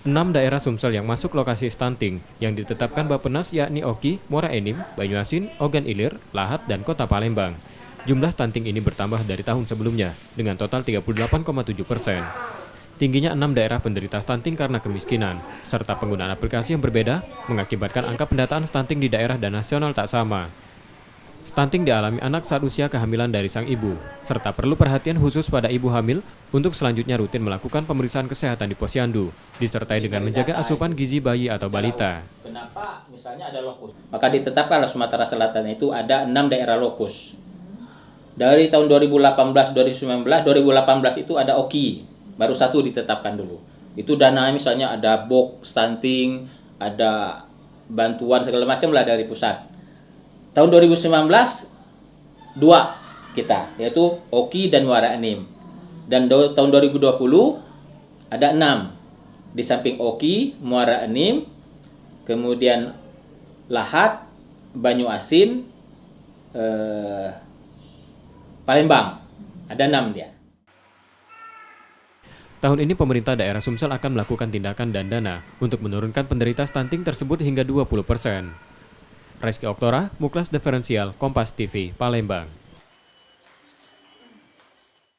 6 daerah Sumsel yang masuk lokasi stunting yang ditetapkan Bappenas yakni Oki, Muara Enim, Banyuasin, Ogan Ilir, Lahat, dan Kota Palembang. Jumlah stunting ini bertambah dari tahun sebelumnya dengan total 38,7%. Tingginya 6 daerah penderita stunting karena kemiskinan, serta penggunaan aplikasi yang berbeda mengakibatkan angka pendataan stunting di daerah dan nasional tak sama. Stunting dialami anak saat usia kehamilan dari sang ibu, serta perlu perhatian khusus pada ibu hamil untuk selanjutnya rutin melakukan pemeriksaan kesehatan di posyandu, disertai dengan menjaga asupan gizi bayi atau balita. Kenapa misalnya ada lokus? Maka ditetapkanlah Sumatera Selatan itu ada 6 daerah lokus. Dari tahun 2018, 2019, 2018 itu ada OKI, baru satu ditetapkan dulu. Itu dana misalnya ada box, stunting, ada bantuan segala macam lah dari pusat. Tahun 2019 dua kita, yaitu Oki dan Muara Enim. Dan tahun 2020 ada 6. Di samping Oki, Muara Enim, kemudian Lahat, Banyuasin, Palembang. Ada 6 dia. Tahun ini pemerintah daerah Sumsel akan melakukan tindakan dan dana untuk menurunkan penderita stunting tersebut hingga 20%. Reski Oktora, Muklas Diferensial, Kompas TV, Palembang.